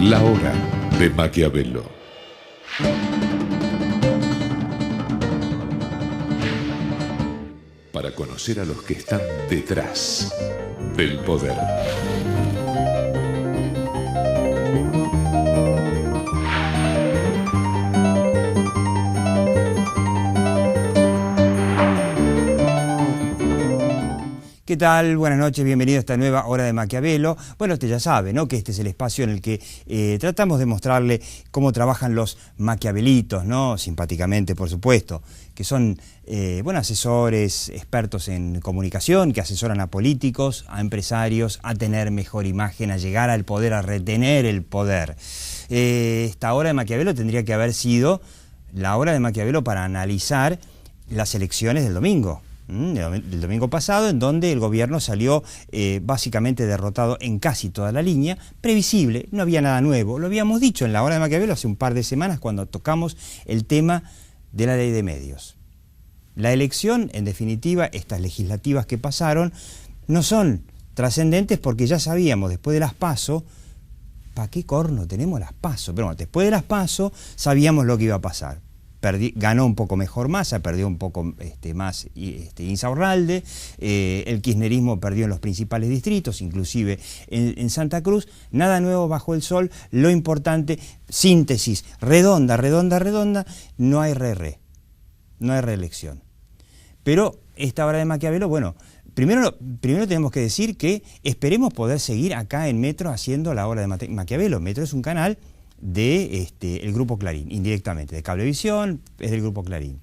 La hora de Maquiavelo. Para conocer a los que están detrás del poder. ¿Qué tal? Buenas noches, bienvenido a esta nueva hora de Maquiavelo. Bueno, usted ya sabe, ¿no?, que este es el espacio en el que tratamos de mostrarle cómo trabajan los maquiavelitos, ¿no?, simpáticamente, por supuesto, que son asesores, expertos en comunicación, que asesoran a políticos, a empresarios, a tener mejor imagen, a llegar al poder, a retener el poder. Esta hora de Maquiavelo tendría que haber sido la hora de Maquiavelo para analizar las elecciones del domingo. Del domingo pasado, en donde el gobierno salió básicamente derrotado en casi toda la línea, previsible, no había nada nuevo, lo habíamos dicho en la hora de Maquiavelo hace un par de semanas cuando tocamos el tema de la ley de medios. La elección, en definitiva, estas legislativas que pasaron, no son trascendentes porque ya sabíamos después de las PASO, ¿para qué corno tenemos las PASO? Pero bueno, después de las PASO sabíamos lo que iba a pasar. Ganó un poco mejor Massa, perdió un poco más Insaurralde, el kirchnerismo perdió en los principales distritos, inclusive en Santa Cruz. Nada nuevo bajo el sol, lo importante, síntesis redonda, no hay no hay reelección. Pero esta hora de Maquiavelo, bueno, primero tenemos que decir que esperemos poder seguir acá en Metro haciendo la hora de Maquiavelo. Metro es un canal de el Grupo Clarín, indirectamente, de Cablevisión, es del Grupo Clarín.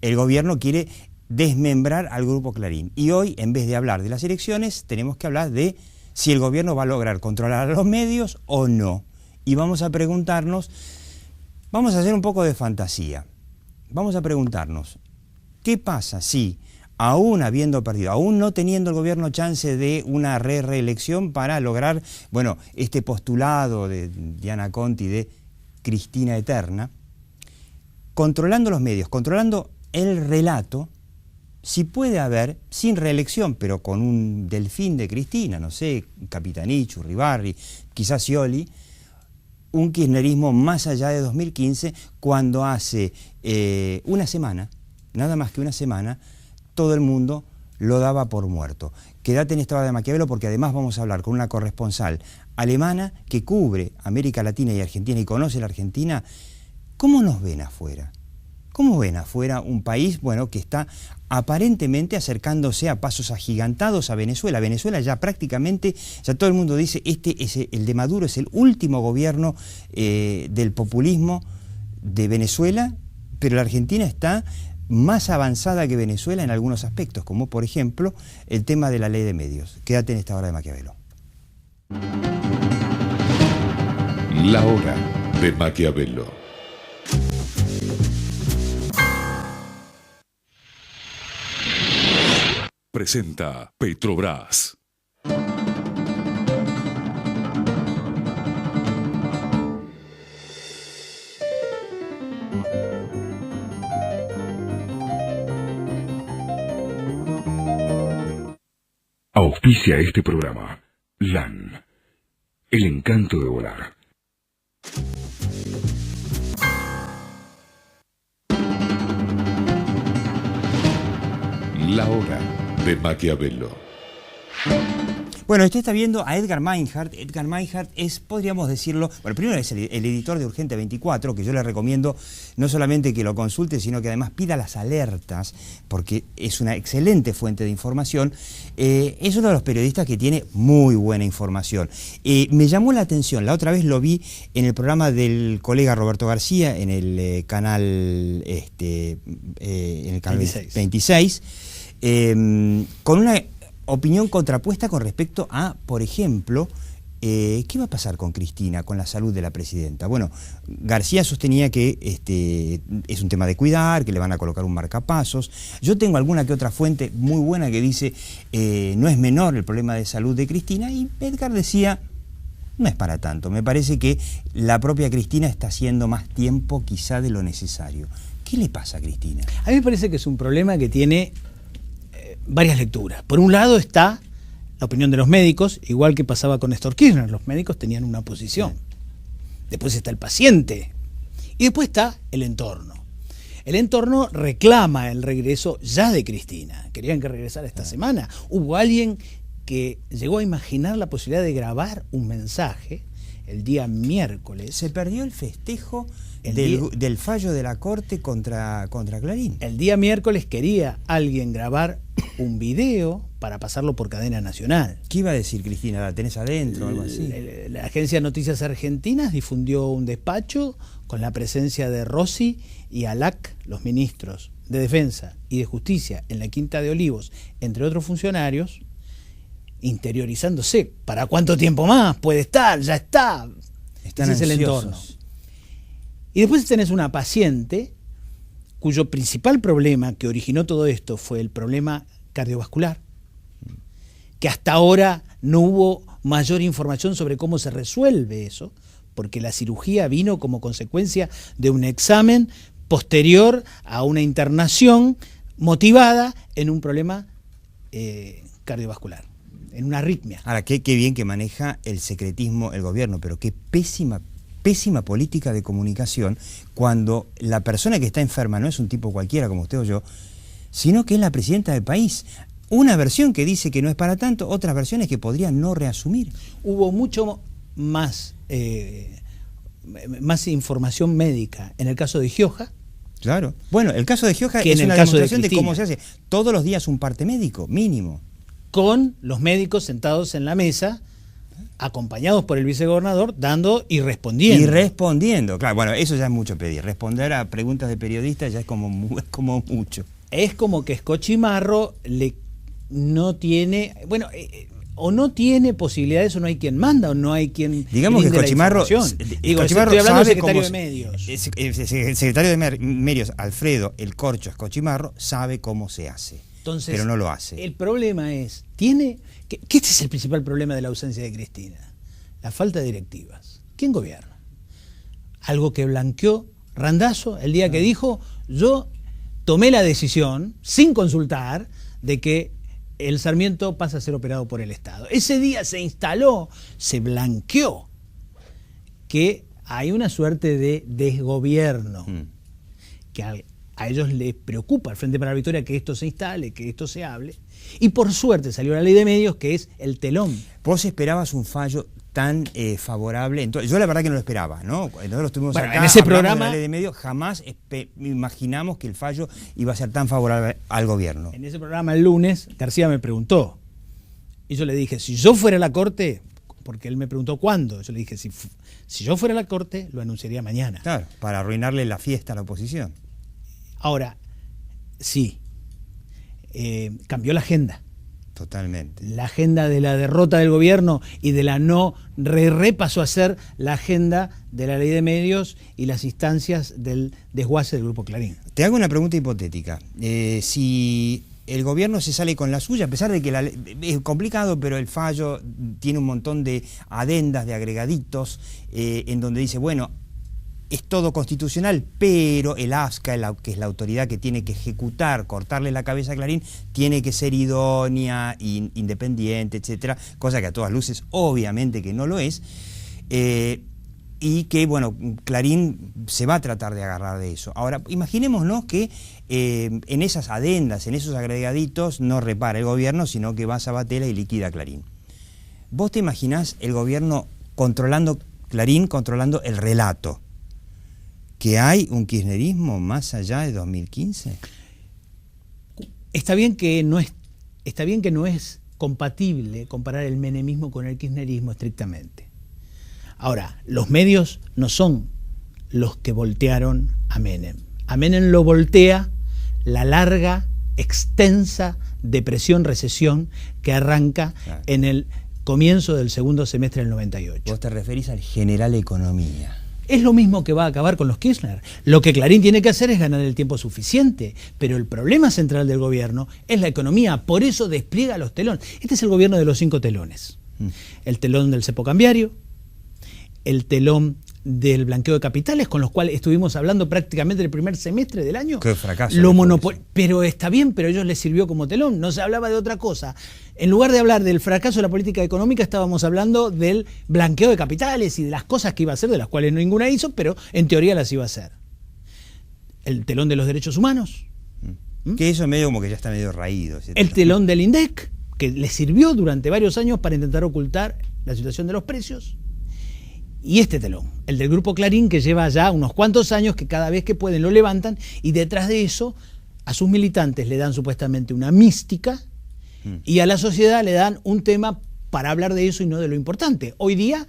El gobierno quiere desmembrar al Grupo Clarín y hoy, en vez de hablar de las elecciones, tenemos que hablar de si el gobierno va a lograr controlar a los medios o no. Y vamos a preguntarnos, vamos a hacer un poco de fantasía, vamos a preguntarnos, ¿qué pasa si, aún habiendo perdido, aún no teniendo el gobierno chance de una reelección para lograr, bueno, este postulado de Diana Conti de Cristina Eterna, controlando los medios, controlando el relato, si puede haber, sin reelección, pero con un delfín de Cristina, no sé, Capitanich, Urribarri, quizás Scioli, un kirchnerismo más allá de 2015, cuando hace una semana, nada más que una semana, todo el mundo lo daba por muerto. Quédate en esta hora de Maquiavelo porque además vamos a hablar con una corresponsal alemana que cubre América Latina y Argentina y conoce la Argentina. ¿Cómo nos ven afuera? ¿Cómo ven afuera un país, bueno, que está aparentemente acercándose a pasos agigantados a Venezuela? Venezuela ya prácticamente, ya todo el mundo dice, el de Maduro es el último gobierno del populismo de Venezuela, pero la Argentina está más avanzada que Venezuela en algunos aspectos, como por ejemplo el tema de la ley de medios. Quédate en esta hora de Maquiavelo. La hora de Maquiavelo. Presenta Petrobras. Auspicia este programa. LAN. El encanto de volar. La hora de Maquiavelo. Bueno, usted está viendo a Edgar Meinhardt. Edgar Meinhardt es, podríamos decirlo, bueno, primero es el editor de Urgente 24, que yo le recomiendo no solamente que lo consulte, sino que además pida las alertas, porque es una excelente fuente de información. Es uno de los periodistas que tiene muy buena información. Me llamó la atención, la otra vez lo vi en el programa del colega Roberto García, en el canal, en el canal 26 con una opinión contrapuesta con respecto a, por ejemplo, ¿qué va a pasar con Cristina, con la salud de la presidenta? Bueno, García sostenía que es un tema de cuidar, que le van a colocar un marcapasos. Yo tengo alguna que otra fuente muy buena que dice no es menor el problema de salud de Cristina, y Edgar decía, no es para tanto. Me parece que la propia Cristina está haciendo más tiempo quizá de lo necesario. ¿Qué le pasa a Cristina? A mí me parece que es un problema que tiene varias lecturas. Por un lado está la opinión de los médicos, igual que pasaba con Néstor Kirchner. Los médicos tenían una posición. después está el paciente y después está el entorno. El entorno reclama el regreso ya de Cristina. Querían que regresara esta semana. Hubo alguien que llegó a imaginar la posibilidad de grabar un mensaje el día miércoles. Se perdió el festejo del fallo de la Corte contra Clarín. El día miércoles quería alguien grabar un video para pasarlo por cadena nacional. ¿Qué iba a decir Cristina? ¿La tenés adentro o algo así? La Agencia de Noticias Argentinas difundió un despacho con la presencia de Rossi y Alac, los ministros de Defensa y de Justicia en la Quinta de Olivos, entre otros funcionarios, interiorizándose. ¿Para cuánto tiempo más puede estar? Ya está. Están Ese es el ansiosos. entorno. Y después tenés una paciente cuyo principal problema que originó todo esto fue el problema cardiovascular, que hasta ahora no hubo mayor información sobre cómo se resuelve eso, porque la cirugía vino como consecuencia de un examen posterior a una internación motivada en un problema cardiovascular, en una arritmia. Ahora, qué bien que maneja el secretismo el gobierno, pero qué pésima política de comunicación cuando la persona que está enferma no es un tipo cualquiera como usted o yo, sino que es la presidenta del país. Una versión que dice que no es para tanto, otras versiones que podrían no reasumir. Hubo mucho más información médica en el caso de Gioja. Claro. Bueno, el caso de Gioja Que es en el una caso de demostración de Cristina. cómo se hace. Todos los días un parte médico, mínimo. Con los médicos sentados en la mesa, acompañados por el vicegobernador, dando y respondiendo. Y respondiendo, claro, bueno, eso ya es mucho pedir. Responder a preguntas de periodistas ya es como mucho. Es como que Escochimarro no tiene, bueno, o no tiene posibilidades, o no hay quien manda, o no hay quien digamos que brinde la Escochimarro, información. Digo, Escochimarro estoy hablando del sabe secretario cómo de Medios. El secretario de Medios, Alfredo El Corcho Escochimarro, sabe cómo se hace. Entonces, pero no lo hace. El problema es, que este es el principal problema de la ausencia de Cristina, la falta de directivas. ¿Quién gobierna? Algo que blanqueó Randazzo el día que dijo, yo tomé la decisión, sin consultar, de que el Sarmiento pasa a ser operado por el Estado. Ese día se instaló, se blanqueó que hay una suerte de desgobierno, que a ellos les preocupa, al Frente para la Victoria, que esto se instale, que esto se hable, y por suerte salió la ley de medios, que es el telón. ¿Vos esperabas un fallo tan favorable? Entonces, yo la verdad que no lo esperaba, ¿no? Nosotros estuvimos Bueno, acá, en ese hablamos de programa, la ley de medios, jamás imaginamos que el fallo iba a ser tan favorable al gobierno. En ese programa el lunes, García me preguntó, y yo le dije, si yo fuera a la Corte, porque él me preguntó cuándo, yo le dije, si yo fuera a la Corte, lo anunciaría mañana. Claro, para arruinarle la fiesta a la oposición. Ahora, sí, cambió la agenda. Totalmente. La agenda de la derrota del gobierno y de la no pasó a ser la agenda de la ley de medios y las instancias del desguace del Grupo Clarín. Te hago una pregunta hipotética. Si el gobierno se sale con la suya, a pesar de que es complicado, pero el fallo tiene un montón de adendas, de agregaditos, en donde dice, bueno, es todo constitucional, pero el AFSCA, que es la autoridad que tiene que ejecutar, cortarle la cabeza a Clarín, tiene que ser idónea, independiente, etcétera, cosa que a todas luces obviamente que no lo es, y que, bueno, Clarín se va a tratar de agarrar de eso. Ahora, imaginémonos que en esas adendas, en esos agregaditos, no repara el gobierno, sino que va a Sabatella y liquida a Clarín. ¿Vos te imaginás el gobierno controlando Clarín, controlando el relato? ¿Que hay un kirchnerismo más allá de 2015? Está bien que no es compatible comparar el menemismo con el kirchnerismo estrictamente. Ahora, los medios no son los que voltearon a Menem. A Menem lo voltea la larga, extensa depresión, recesión que arranca en el comienzo del segundo semestre del 98. Vos te referís al general Economía. Es lo mismo que va a acabar con los Kirchner. Lo que Clarín tiene que hacer es ganar el tiempo suficiente, pero el problema central del gobierno es la economía, por eso despliega los telones. Este es el gobierno de los 5 telones. El telón del cepo cambiario, el telón del blanqueo de capitales, con los cuales estuvimos hablando prácticamente el primer semestre del año. Qué fracaso. Pero está bien, pero a ellos les sirvió como telón, no se hablaba de otra cosa. En lugar de hablar del fracaso de la política económica, estábamos hablando del blanqueo de capitales y de las cosas que iba a hacer, de las cuales ninguna hizo, pero en teoría las iba a hacer. El telón de los derechos humanos. Que eso medio como que ya está medio raído. El telón del INDEC, que le sirvió durante varios años para intentar ocultar la situación de los precios. Y este telón, el del Grupo Clarín, que lleva ya unos cuantos años que cada vez que pueden lo levantan, y detrás de eso a sus militantes le dan supuestamente una mística y a la sociedad le dan un tema para hablar de eso y no de lo importante. Hoy día,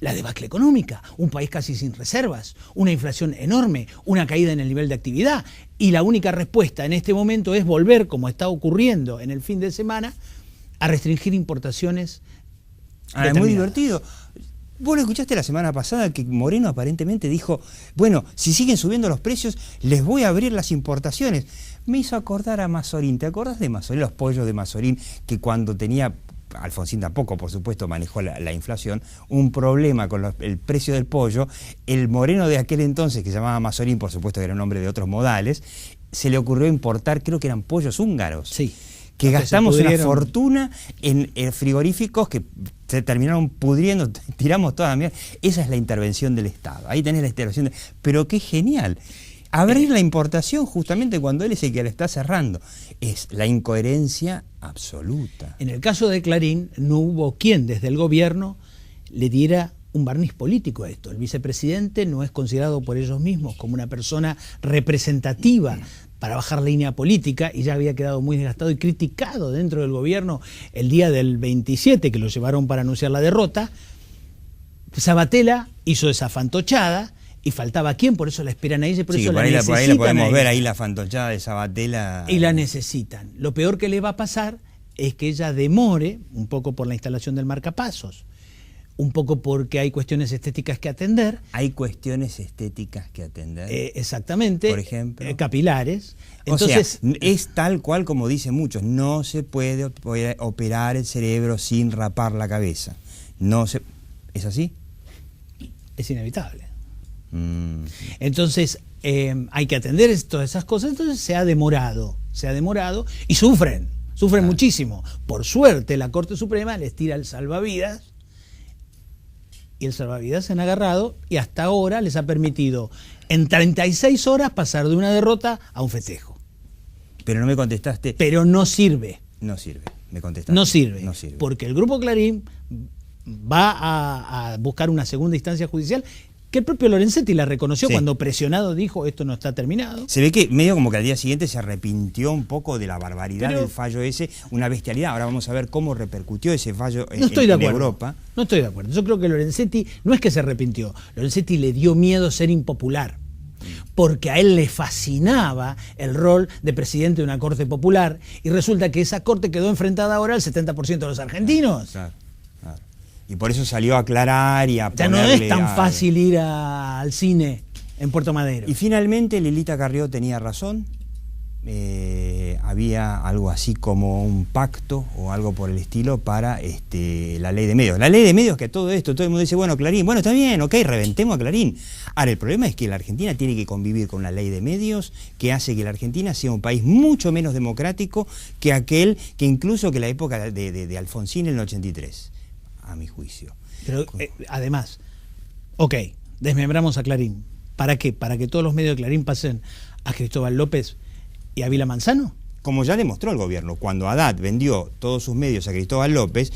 la debacle económica, un país casi sin reservas, una inflación enorme, una caída en el nivel de actividad, y la única respuesta en este momento es volver, como está ocurriendo en el fin de semana, a restringir importaciones. Es muy divertido. Vos lo escuchaste la semana pasada que Moreno aparentemente dijo, bueno, si siguen subiendo los precios, les voy a abrir las importaciones. Me hizo acordar a Mazorín. ¿Te acordás de Mazorín, los pollos de Mazorín, que cuando tenía... Alfonsín tampoco, por supuesto, manejó la inflación, un problema con el precio del pollo, el Moreno de aquel entonces, que se llamaba Mazorín, por supuesto que era un hombre de otros modales, se le ocurrió importar, creo que eran pollos húngaros, sí, que gastamos una fortuna en frigoríficos que se terminaron pudriendo, tiramos toda la mierda. Esa es la intervención del Estado, ahí tenés la intervención, pero qué genial. Abrir la importación justamente cuando él es el que la está cerrando. Es la incoherencia absoluta. En el caso de Clarín, no hubo quien desde el gobierno le diera un barniz político a esto. El vicepresidente no es considerado por ellos mismos como una persona representativa para bajar línea política y ya había quedado muy desgastado y criticado dentro del gobierno el día del 27, que lo llevaron para anunciar la derrota. Sabatella hizo esa fantochada. Y faltaba quién, por eso la esperan a ella, por eso la necesitan. Por ahí la podemos ver, ahí la fantochada de Sabatella. Y la necesitan. Lo peor que le va a pasar es que ella demore, un poco por la instalación del marcapasos, un poco porque hay cuestiones estéticas que atender. Hay cuestiones estéticas que atender. Exactamente. Por ejemplo. Capilares. Entonces, o sea, es tal cual como dicen muchos, no se puede operar el cerebro sin rapar la cabeza. ¿Es así? Es inevitable. Entonces hay que atender todas esas cosas. Entonces se ha demorado y sufren muchísimo. Por suerte la Corte Suprema les tira el salvavidas y el salvavidas se han agarrado y hasta ahora les ha permitido en 36 horas pasar de una derrota a un festejo. Pero no me contestaste. Pero no sirve. No sirve, me contestaste. No sirve. Porque el Grupo Clarín va a buscar una segunda instancia judicial que el propio Lorenzetti la reconoció cuando presionado dijo esto no está terminado. Se ve que medio como que al día siguiente se arrepintió un poco de la barbaridad del fallo ese, una bestialidad. Ahora vamos a ver cómo repercutió ese fallo en Europa. No estoy de acuerdo. Yo creo que Lorenzetti no es que se arrepintió, Lorenzetti le dio miedo ser impopular. Porque a él le fascinaba el rol de presidente de una corte popular y resulta que esa corte quedó enfrentada ahora al 70% de los argentinos. Claro. Y por eso salió a aclarar y a ponerle... Ya no es tan fácil ir al cine en Puerto Madero. Y finalmente Lilita Carrió tenía razón. Había algo así como un pacto o algo por el estilo para la ley de medios. La ley de medios, que a todo esto todo el mundo dice, bueno, Clarín, bueno, está bien, ok, reventemos a Clarín. Ahora, el problema es que la Argentina tiene que convivir con una ley de medios que hace que la Argentina sea un país mucho menos democrático que aquel, que incluso que la época de Alfonsín en el 83. A mi juicio. Pero además, ok, desmembramos a Clarín. ¿Para qué? ¿Para que todos los medios de Clarín pasen a Cristóbal López y a Vila Manzano? Como ya demostró el gobierno, cuando Haddad vendió todos sus medios a Cristóbal López,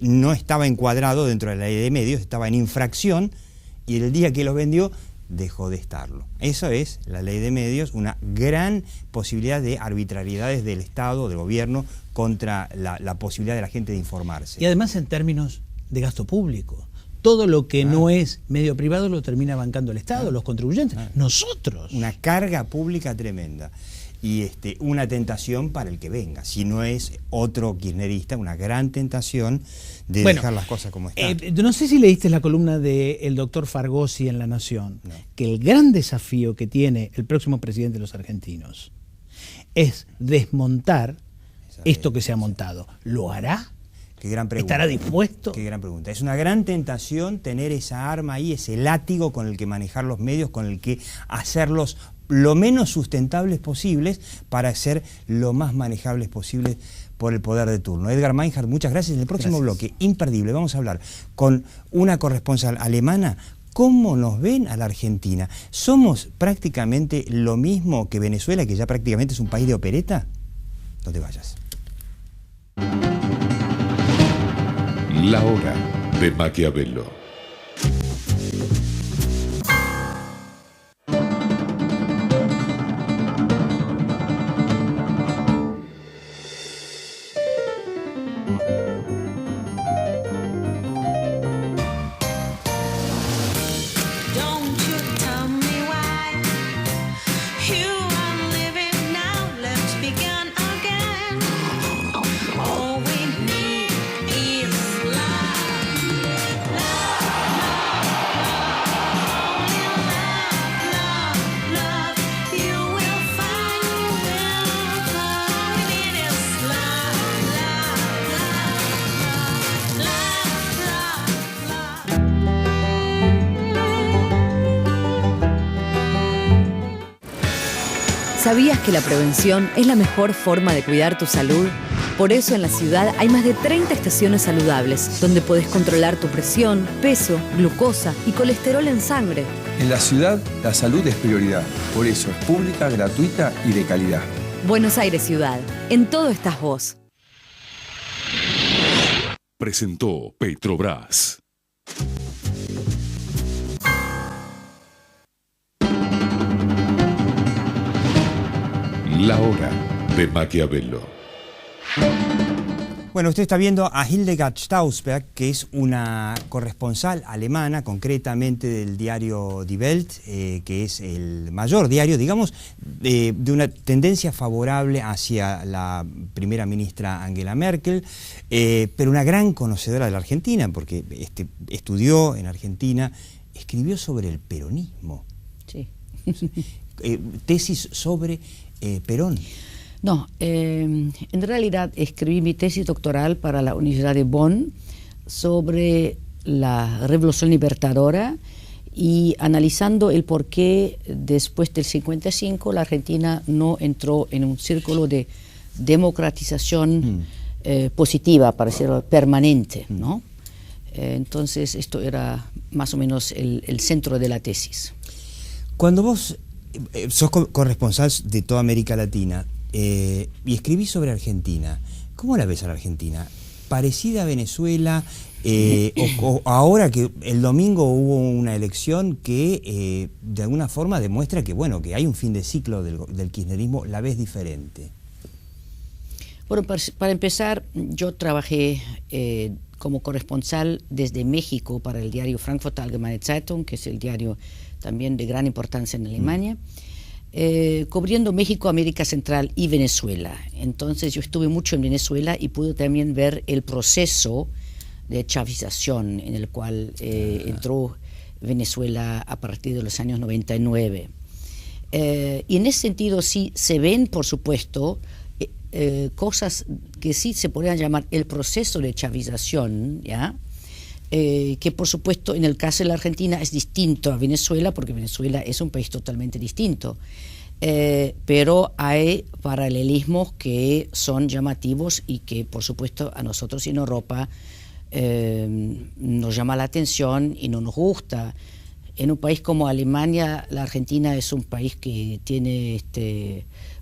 no estaba encuadrado dentro de la ley de medios, estaba en infracción, y el día que los vendió, dejó de estarlo. Eso es la ley de medios, una gran posibilidad de arbitrariedades del Estado, del gobierno, contra la posibilidad de la gente de informarse. Y además en términos de gasto público. Todo lo que no es medio privado lo termina bancando el Estado, los contribuyentes, nosotros. Una carga pública tremenda. Y una tentación para el que venga. Si no es otro kirchnerista, una gran tentación de dejar las cosas como están. No sé si leíste la columna del doctor Fargosi en La Nación, que el gran desafío que tiene el próximo presidente de los argentinos es desmontar esto que se ha montado. ¿Lo hará? Qué gran pregunta. ¿Estará dispuesto? Qué gran pregunta. Es una gran tentación tener esa arma ahí, ese látigo con el que manejar los medios, con el que hacerlos lo menos sustentables posibles para ser lo más manejables posibles por el poder de turno. Edgar Meinhardt, muchas gracias. En el próximo bloque, imperdible, vamos a hablar con una corresponsal alemana. ¿Cómo nos ven a la Argentina? ¿Somos prácticamente lo mismo que Venezuela, que ya prácticamente es un país de opereta? No te vayas. La hora de Maquiavelo. ¿Sabías que la prevención es la mejor forma de cuidar tu salud? Por eso en la ciudad hay más de 30 estaciones saludables, donde podés controlar tu presión, peso, glucosa y colesterol en sangre. En la ciudad, la salud es prioridad. Por eso es pública, gratuita y de calidad. Buenos Aires Ciudad. En todo estás vos. Presentó Petrobras. La hora de Maquiavelo. Bueno, usted está viendo a Hildegard Stausberg, que es una corresponsal alemana, concretamente del diario Die Welt, que es el mayor diario, digamos, de una tendencia favorable hacia la primera ministra Angela Merkel, pero una gran conocedora de la Argentina, porque estudió en Argentina, escribió sobre el peronismo. Sí. Tesis sobre Perón. No, en realidad escribí mi tesis doctoral para la Universidad de Bonn sobre la Revolución Libertadora y analizando el por qué después del 55 la Argentina no entró en un círculo de democratización positiva, para decirlo, permanente, ¿no? Entonces esto era más o menos el centro de la tesis. Cuando vos sos corresponsal de toda América Latina y escribís sobre Argentina, ¿cómo la ves a la Argentina? ¿Parecida a Venezuela? O ahora que el domingo hubo una elección que de alguna forma demuestra que, bueno, que hay un fin de ciclo del kirchnerismo, ¿la ves diferente? Bueno, para empezar, yo trabajé como corresponsal desde México para el diario Frankfurter Allgemeine Zeitung, que es el diario también de gran importancia en Alemania, cubriendo México, América Central y Venezuela. Entonces yo estuve mucho en Venezuela y pude también ver el proceso de chavización en el cual entró Venezuela a partir de los años 99. Y en ese sentido sí se ven, por supuesto, cosas que sí se podrían llamar el proceso de chavización, ¿ya? Que por supuesto en el caso de la Argentina es distinto a Venezuela, porque Venezuela es un país totalmente distinto, pero hay paralelismos que son llamativos y que por supuesto a nosotros en Europa nos llama la atención y no nos gusta. En un país como Alemania, la Argentina es un país que tiene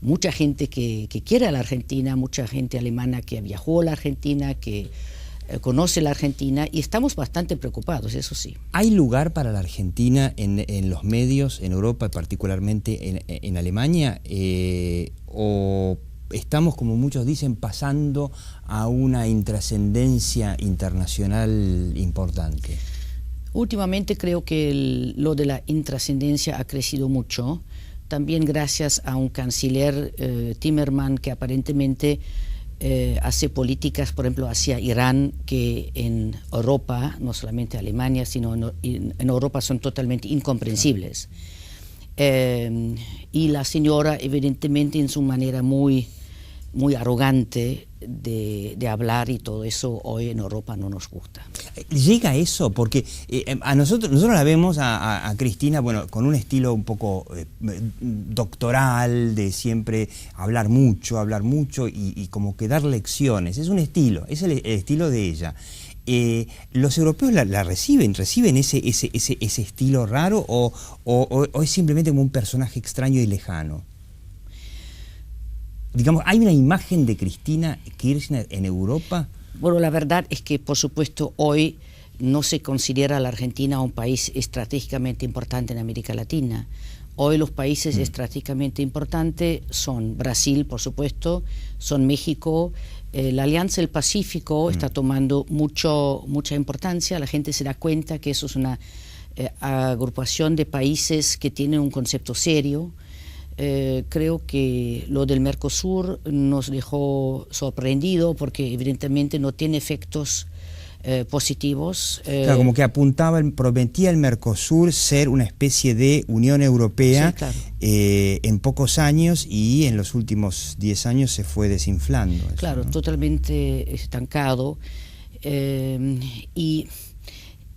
mucha gente que quiere a la Argentina, mucha gente alemana que viajó a la Argentina, que conoce la Argentina, y estamos bastante preocupados, eso sí. ¿Hay lugar para la Argentina en los medios, en Europa, particularmente en Alemania? ¿O estamos, como muchos dicen, pasando a una intrascendencia internacional importante? Últimamente creo que lo de la intrascendencia ha crecido mucho, también gracias a un canciller Timmermans que aparentemente hace políticas, por ejemplo, hacia Irán, que en Europa, no solamente Alemania, sino en Europa son totalmente incomprensibles. Y la señora, evidentemente, en su manera muy muy arrogante de hablar, y todo eso hoy en Europa no nos gusta. ¿Llega eso? Porque a nosotros la vemos a Cristina, bueno, con un estilo un poco doctoral, de siempre hablar mucho y como que dar lecciones. Es un estilo, es el estilo de ella. ¿Los europeos la reciben ese estilo raro o es simplemente como un personaje extraño y lejano? Digamos, ¿hay una imagen de Cristina Kirchner en Europa? Bueno, la verdad es que, por supuesto, hoy no se considera a la Argentina un país estratégicamente importante en América Latina. Hoy los países estratégicamente importantes son Brasil, por supuesto, son México. La Alianza del Pacífico está tomando mucha importancia. La gente se da cuenta que eso es una agrupación de países que tienen un concepto serio. Creo que lo del Mercosur nos dejó sorprendido porque evidentemente no tiene efectos positivos. Claro, como que prometía el Mercosur ser una especie de Unión Europea, sí, claro, en pocos años, y en los últimos 10 años se fue desinflando. Eso, claro, ¿no? Totalmente estancado. Y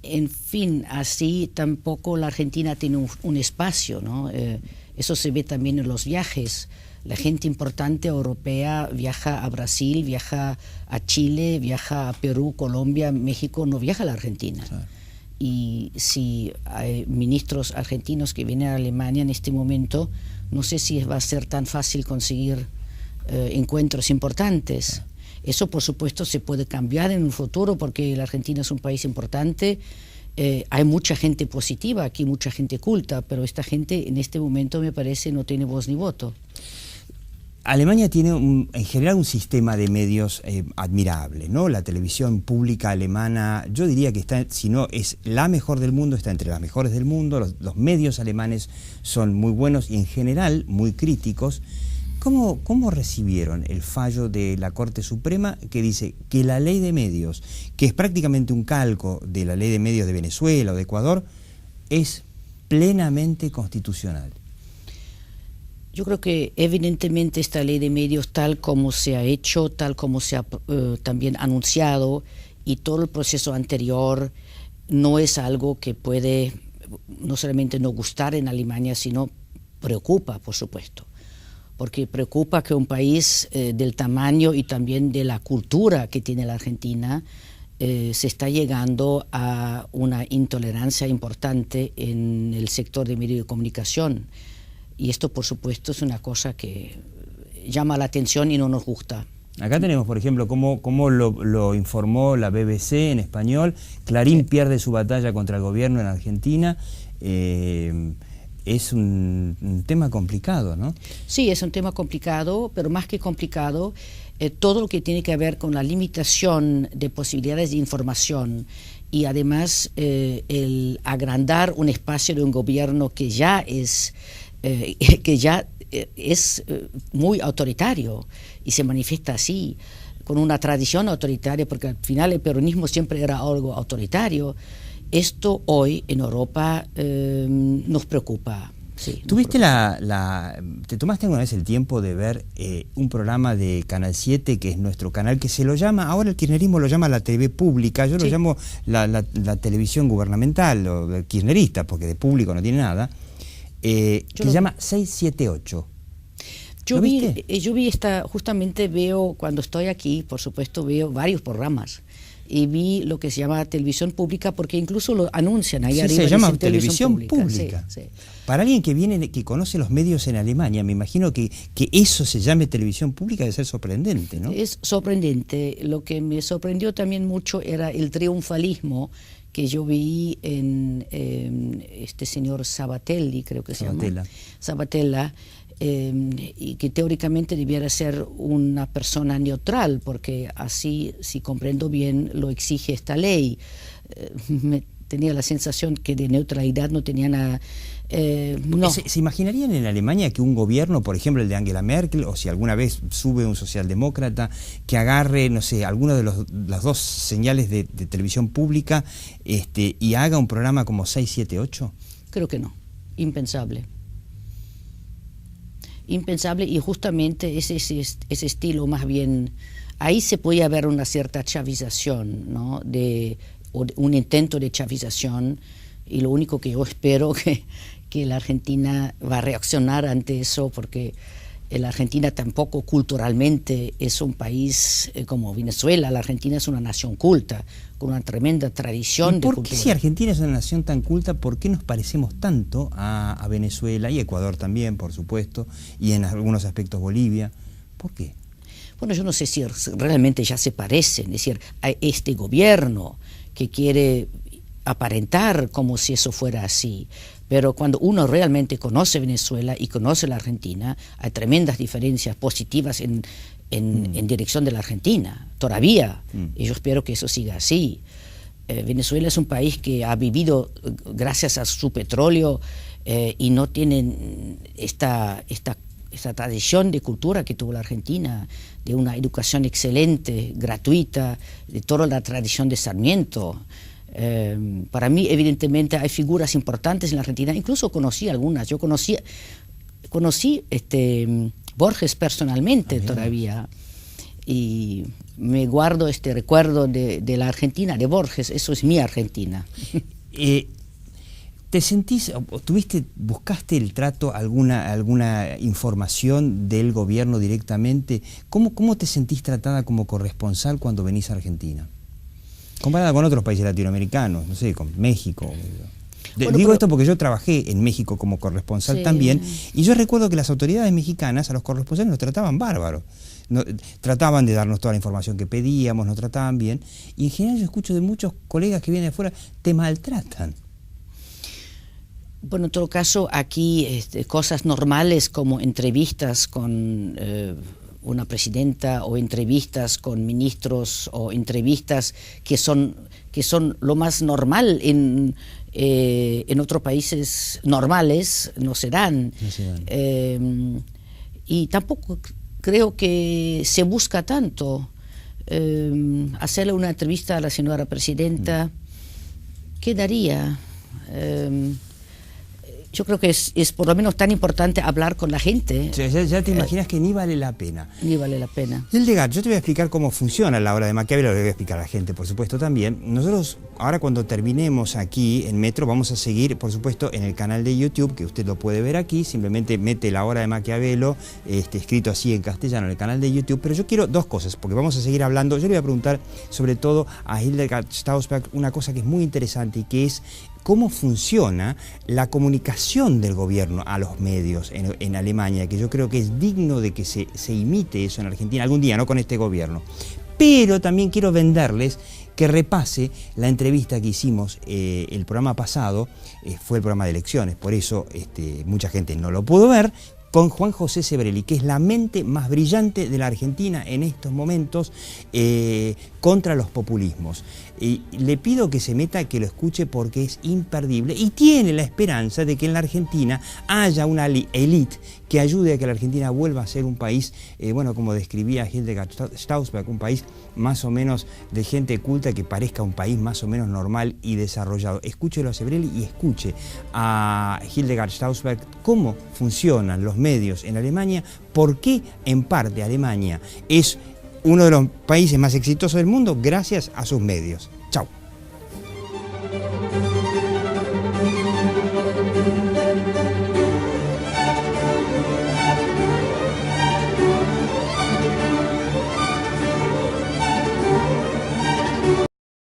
en fin, así tampoco la Argentina tiene un espacio, ¿no? Eso se ve también en los viajes. La gente importante europea viaja a Brasil, viaja a Chile, viaja a Perú, Colombia, México, no viaja a la Argentina. Claro. Y si hay ministros argentinos que vienen a Alemania en este momento, no sé si va a ser tan fácil conseguir encuentros importantes. Claro. Eso, por supuesto, se puede cambiar en un futuro porque la Argentina es un país importante. Hay mucha gente positiva aquí, mucha gente culta, pero esta gente en este momento, me parece, no tiene voz ni voto. Alemania tiene en general un sistema de medios admirable, ¿no? La televisión pública alemana, yo diría que está, si no es la mejor del mundo, está entre las mejores del mundo. Los medios alemanes son muy buenos y en general muy críticos. ¿Cómo recibieron el fallo de la Corte Suprema que dice que la ley de medios, que es prácticamente un calco de la ley de medios de Venezuela o de Ecuador, es plenamente constitucional? Yo creo que evidentemente esta ley de medios, tal como se ha hecho, tal como se ha también anunciado, y todo el proceso anterior, no es algo que puede no solamente no gustar en Alemania, sino preocupa, por supuesto. Porque preocupa que un país del tamaño y también de la cultura que tiene la Argentina se está llegando a una intolerancia importante en el sector de medios de comunicación. Y esto, por supuesto, es una cosa que llama la atención y no nos gusta. Acá tenemos, por ejemplo, cómo lo informó la BBC en español. Clarín pierde su batalla contra el gobierno en Argentina. Es un tema complicado, ¿no? Sí, es un tema complicado, pero más que complicado, todo lo que tiene que ver con la limitación de posibilidades de información y además el agrandar un espacio de un gobierno que ya es muy autoritario y se manifiesta así, con una tradición autoritaria, porque al final el peronismo siempre era algo autoritario. Esto hoy en Europa nos preocupa. Sí, ¿Te tomaste alguna vez el tiempo de ver un programa de Canal 7, que es nuestro canal, que se lo llama, ahora el kirchnerismo lo llama la TV pública, yo lo llamo la televisión gubernamental o kirchnerista, porque de público no tiene nada, que se llama 678? Yo vi justamente cuando estoy aquí, por supuesto, veo varios programas. Y vi lo que se llama televisión pública, porque incluso lo anuncian ahí arriba. Se llama televisión pública. Sí. Para alguien que conoce los medios en Alemania, me imagino que eso se llame televisión pública debe ser sorprendente, ¿no? Es sorprendente. Lo que me sorprendió también mucho era el triunfalismo que yo vi en este señor Sabatelli, creo que se llama. Sabatella. Y que teóricamente debiera ser una persona neutral, porque así, si comprendo bien, lo exige esta ley. Tenía la sensación que de neutralidad no tenía nada. No. ¿Se imaginarían en Alemania que un gobierno, por ejemplo el de Angela Merkel, o si alguna vez sube un socialdemócrata, que agarre, no sé, alguno de las dos señales de televisión pública y haga un programa como 678? Creo que no, impensable. impensable, y justamente ese estilo más bien, ahí se puede haber una cierta chavización, ¿no? O un intento de chavización, y lo único que yo espero que la Argentina va a reaccionar ante eso, porque la Argentina tampoco culturalmente es un país como Venezuela. La Argentina es una nación culta, con una tremenda tradición de cultura. ¿Por qué si Argentina es una nación tan culta, por qué nos parecemos tanto a Venezuela y Ecuador también, por supuesto, y en algunos aspectos Bolivia? ¿Por qué? Bueno, yo no sé si realmente ya se parecen, es decir, a este gobierno que quiere aparentar como si eso fuera así, pero cuando uno realmente conoce Venezuela y conoce la Argentina, hay tremendas diferencias positivas en dirección de la Argentina, todavía, y yo espero que eso siga así. Venezuela es un país que ha vivido gracias a su petróleo y no tienen esta tradición de cultura que tuvo la Argentina, de una educación excelente, gratuita, de toda la tradición de Sarmiento. Para mí, evidentemente, hay figuras importantes en la Argentina, incluso conocí algunas. Yo conocí Borges personalmente todavía, y me guardo este recuerdo de la Argentina, de Borges. Eso es mi Argentina. ¿Te sentís, buscaste el trato, alguna información del gobierno directamente? ¿Cómo te sentís tratada como corresponsal cuando venís a Argentina? Comparada con otros países latinoamericanos, no sé, con México. Digo esto porque yo trabajé en México como corresponsal también, y yo recuerdo que las autoridades mexicanas a los corresponsales nos trataban bárbaros. Trataban de darnos toda la información que pedíamos, nos trataban bien, y en general yo escucho de muchos colegas que vienen de afuera, te maltratan. Bueno, en todo caso, aquí cosas normales como entrevistas con una presidenta, o entrevistas con ministros, o entrevistas que son lo más normal en otros países normales, no se dan. Y tampoco creo que se busca tanto hacerle una entrevista a la señora presidenta. ¿Qué daría? Yo creo que es por lo menos tan importante hablar con la gente. Ya te imaginas que ni vale la pena. Ni vale la pena. Hildegard, yo te voy a explicar cómo funciona la hora de Maquiavelo, lo voy a explicar a la gente, por supuesto, también. Nosotros, ahora cuando terminemos aquí en Metro, vamos a seguir, por supuesto, en el canal de YouTube, que usted lo puede ver aquí, simplemente mete la hora de Maquiavelo, escrito así en castellano en el canal de YouTube, pero yo quiero dos cosas, porque vamos a seguir hablando. Yo le voy a preguntar, sobre todo, a Hildegard Stausberg, una cosa que es muy interesante, y que es cómo funciona la comunicación del gobierno a los medios en Alemania, que yo creo que es digno de que se imite eso en Argentina algún día, no con este gobierno. Pero también quiero venderles que repase la entrevista que hicimos el programa pasado, fue el programa de elecciones, por eso mucha gente no lo pudo ver, con Juan José Sebrelli, que es la mente más brillante de la Argentina en estos momentos contra los populismos. Y le pido que se meta, que lo escuche, porque es imperdible y tiene la esperanza de que en la Argentina haya una élite que ayude a que la Argentina vuelva a ser un país, bueno, como describía Hildegard Stausberg, un país más o menos de gente culta, que parezca un país más o menos normal y desarrollado. Escúchelo a Sebrelli y escuche a Hildegard Stausberg cómo funcionan los medios en Alemania, por qué en parte Alemania es uno de los países más exitosos del mundo gracias a sus medios.